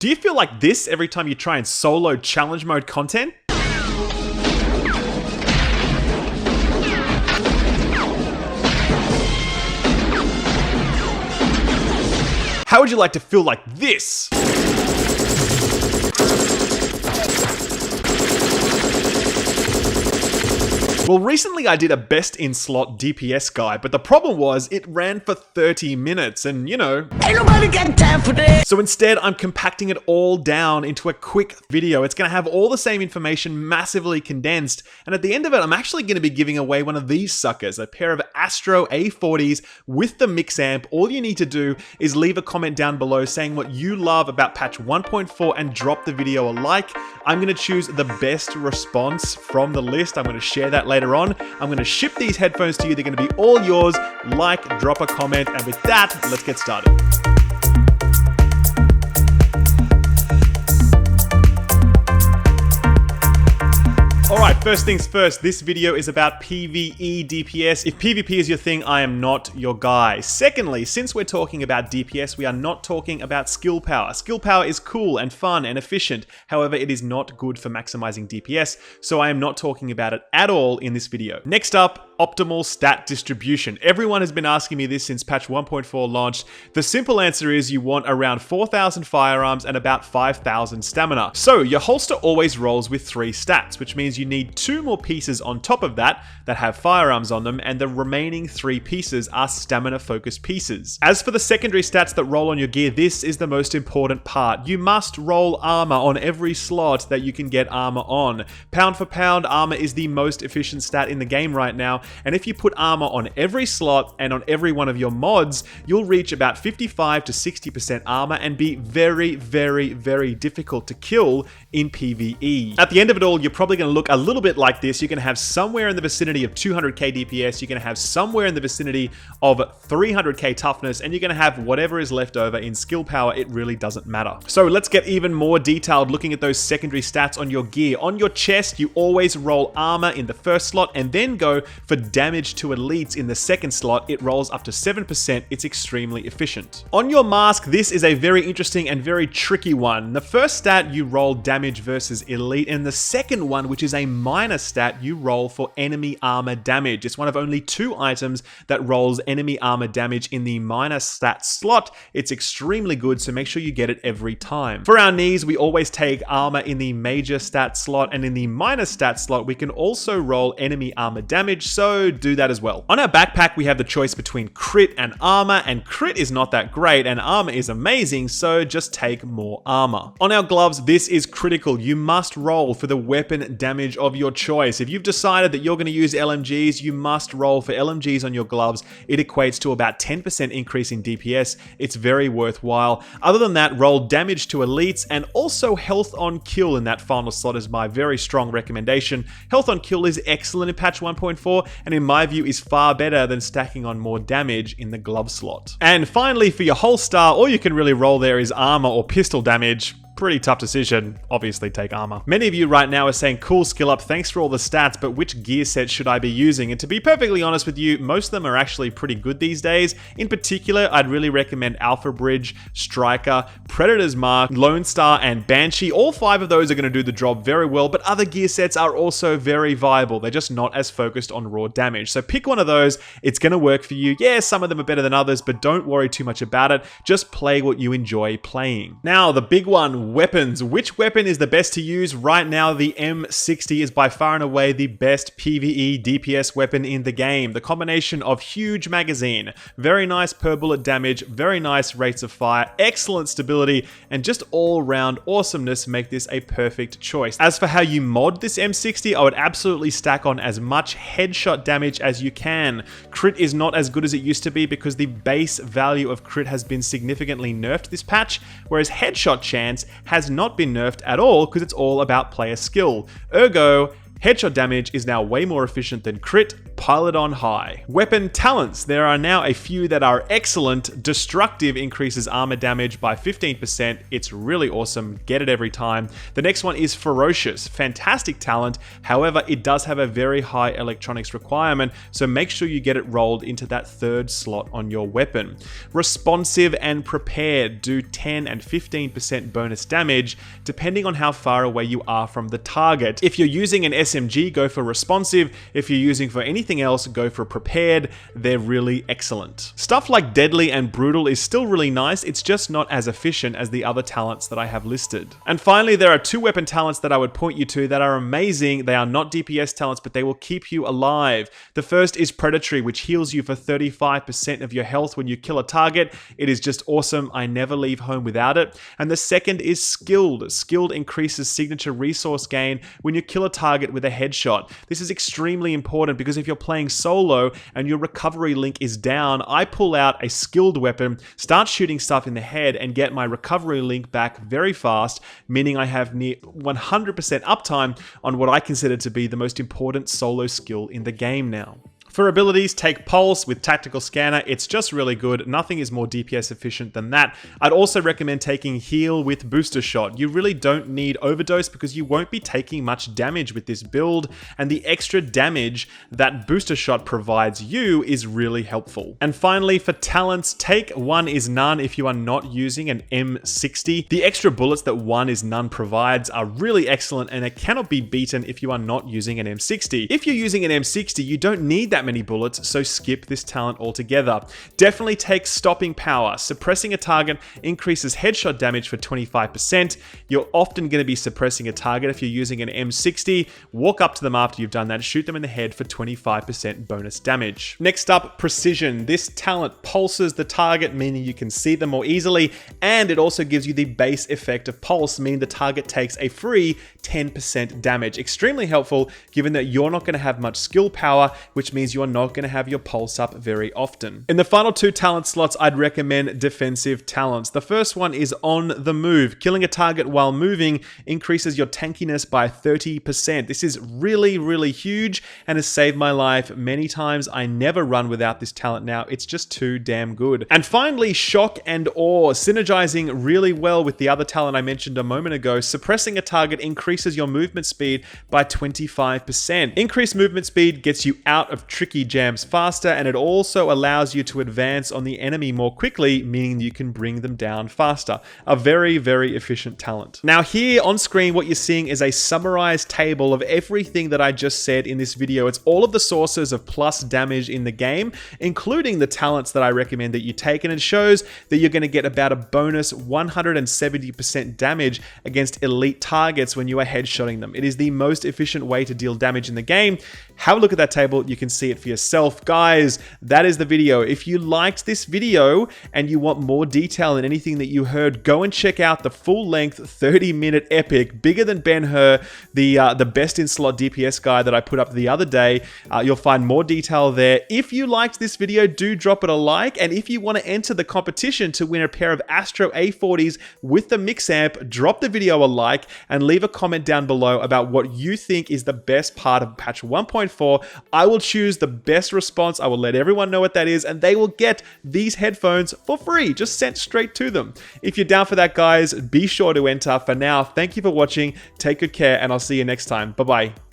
Do you feel like this every time you try and solo challenge mode content? How would you like to feel like this? Well, recently I did a Best-In-Slot DPS guide, but the problem was it ran for 30 minutes and, you know, ain't nobody got time for that. So instead, I'm compacting it all down into a quick video. It's going to have all the same information massively condensed, and at the end of it, I'm actually going to be giving away one of these suckers, a pair of Astro A40s with the mix amp. All you need to do is leave a comment down below saying what you love about patch 1.4 and drop the video a like. I'm going to choose the best response from the list. I'm going to share that later on. I'm going to ship these headphones to you. They're going to be all yours. Like, drop a comment, and with that, let's get started. Alright, first things first, this video is about PvE DPS. If PvP is your thing, I am not your guy. Secondly, since we're talking about DPS, we are not talking about skill power. Skill power is cool and fun and efficient. However, it is not good for maximizing DPS, so I am not talking about it at all in this video. Next up, optimal stat distribution. Everyone has been asking me this since patch 1.4 launched. The simple answer is you want around 4,000 firearms and about 5,000 stamina. So your holster always rolls with 3 stats, which means you need 2 more pieces on top of that have firearms on them, and the remaining 3 pieces are stamina focused pieces. As for the secondary stats that roll on your gear, this is the most important part. You must roll armor on every slot that you can get armor on. Pound for pound, armor is the most efficient stat in the game right now, and if you put armor on every slot and on every one of your mods, you'll reach about 55 to 60% armor and be very, very, very difficult to kill in PvE. At the end of it all, you're probably going to look a little bit like this. You're going to have somewhere in the vicinity of 200k DPS, you're going to have somewhere in the vicinity of 300k toughness, and you're going to have whatever is left over in skill power. It really doesn't matter. So let's get even more detailed looking at those secondary stats on your gear. On your chest, you always roll armor in the first slot and then go for damage to elites in the second slot. It rolls up to 7%. It's extremely efficient. On your mask, this is a very interesting and very tricky one. The first stat, you roll damage versus elite, and the second one, which is a minor stat, you roll for enemy armor damage. It's one of only 2 items that rolls enemy armor damage in the minor stat slot. It's extremely good, so make sure you get it every time. For our knees, we always take armor in the major stat slot, and in the minor stat slot, we can also roll enemy armor damage, so do that as well. On our backpack, we have the choice between crit and armor, and crit is not that great, and armor is amazing, so just take more armor. On our gloves, this is critical. You must roll for the weapon damage of your choice. If you've decided that you're going to use LMGs, you must roll for LMGs on your gloves. It equates to about 10% increase in DPS. It's very worthwhile. Other than that, roll damage to elites, and also health on kill in that final slot is my very strong recommendation. Health on kill is excellent in patch 1.4, and in my view is far better than stacking on more damage in the glove slot. And finally, for your holster, all you can really roll there is armor or pistol damage. Pretty tough decision. Obviously take armor. Many of you right now are saying, cool, skill up, thanks for all the stats, but which gear set should I be using? And to be perfectly honest with you, most of them are actually pretty good these days. In particular, I'd really recommend Alpha Bridge, Striker, Predator's Mark, Lone Star, and Banshee. All 5 of those are going to do the job very well, but other gear sets are also very viable. They're just not as focused on raw damage. So pick one of those. It's going to work for you. Yeah, some of them are better than others, but don't worry too much about it. Just play what you enjoy playing. Now, the big one, weapons. Which weapon is the best to use? Right now, the M60 is by far and away the best PvE DPS weapon in the game. The combination of huge magazine, very nice per bullet damage, very nice rates of fire, excellent stability, and just all-round awesomeness make this a perfect choice. As for how you mod this M60, I would absolutely stack on as much headshot damage as you can. Crit is not as good as it used to be because the base value of crit has been significantly nerfed this patch, whereas headshot chance has not been nerfed at all because it's all about player skill. Ergo, headshot damage is now way more efficient than crit. pile it on high. Weapon talents. There are now a few that are excellent. Destructive increases armor damage by 15%. It's really awesome. Get it every time. The next one is Ferocious. Fantastic talent. However, it does have a very high electronics requirement, so make sure you get it rolled into that third slot on your weapon. Responsive and Prepared do 10 and 15% bonus damage depending on how far away you are from the target. If you're using an SMG, go for Responsive. If you're using for anything else, go for Prepared. They're really excellent. Stuff like Deadly and Brutal is still really nice, it's just not as efficient as the other talents that I have listed. And finally, there are two weapon talents that I would point you to that are amazing. They are not DPS talents, but they will keep you alive. The first is Predatory, which heals you for 35% of your health when you kill a target. It is just awesome. I never leave home without it. And the second is Skilled. Skilled increases signature resource gain when you kill a target with a headshot. This is extremely important because if you're playing solo and your recovery link is down, I pull out a skilled weapon, start shooting stuff in the head, and get my recovery link back very fast, meaning I have near 100% uptime on what I consider to be the most important solo skill in the game now. For abilities, take Pulse with Tactical Scanner. It's just really good. Nothing is more DPS efficient than that. I'd also recommend taking Heal with Booster Shot. You really don't need Overdose because you won't be taking much damage with this build, and the extra damage that Booster Shot provides you is really helpful. And finally, for talents, take One is None if you are not using an M60. The extra bullets that One is None provides are really excellent, and it cannot be beaten if you are not using an M60. If you're using an M60, you don't need that many bullets, so skip this talent altogether. Definitely take Stopping Power. Suppressing a target increases headshot damage for 25%. You're often going to be suppressing a target if you're using an M60. Walk up to them after you've done that, shoot them in the head for 25% bonus damage. Next up, Precision. This talent pulses the target, meaning you can see them more easily, and it also gives you the base effect of pulse, meaning the target takes a free 10% damage. Extremely helpful given that you're not going to have much skill power, which means you're not going to have your pulse up very often. In the final two talent slots, I'd recommend defensive talents. The first one is On the Move. Killing a target while moving increases your tankiness by 30%. This is really, really huge and has saved my life many times. I never run without this talent now. It's just too damn good. And finally, Shock and Awe. Synergizing really well with the other talent I mentioned a moment ago. Suppressing a target increases your movement speed by 25%. Increased movement speed gets you out of tricky jams faster, and it also allows you to advance on the enemy more quickly, meaning you can bring them down faster. A very, very efficient talent. Now here on screen, what you're seeing is a summarized table of everything that I just said in this video. It's all of the sources of plus damage in the game, including the talents that I recommend that you take, and it shows that you're going to get about a bonus 170% damage against elite targets when you are headshotting them. It is the most efficient way to deal damage in the game. Have a look at that table. You can see it for yourself. Guys, that is the video. If you liked this video and you want more detail in anything that you heard, go and check out the full-length 30-minute epic, bigger than Ben-Hur, the best-in-slot DPS guy that I put up the other day. You'll find more detail there. If you liked this video, do drop it a like, and if you want to enter the competition to win a pair of Astro A40s with the mix amp, drop the video a like and leave a comment down below about what you think is the best part of patch 1.4. I will choose the best response. I will let everyone know what that is, and they will get these headphones for free, just sent straight to them. If you're down for that, guys, be sure to enter. For now, thank you for watching. Take good care, and I'll see you next time. Bye-bye.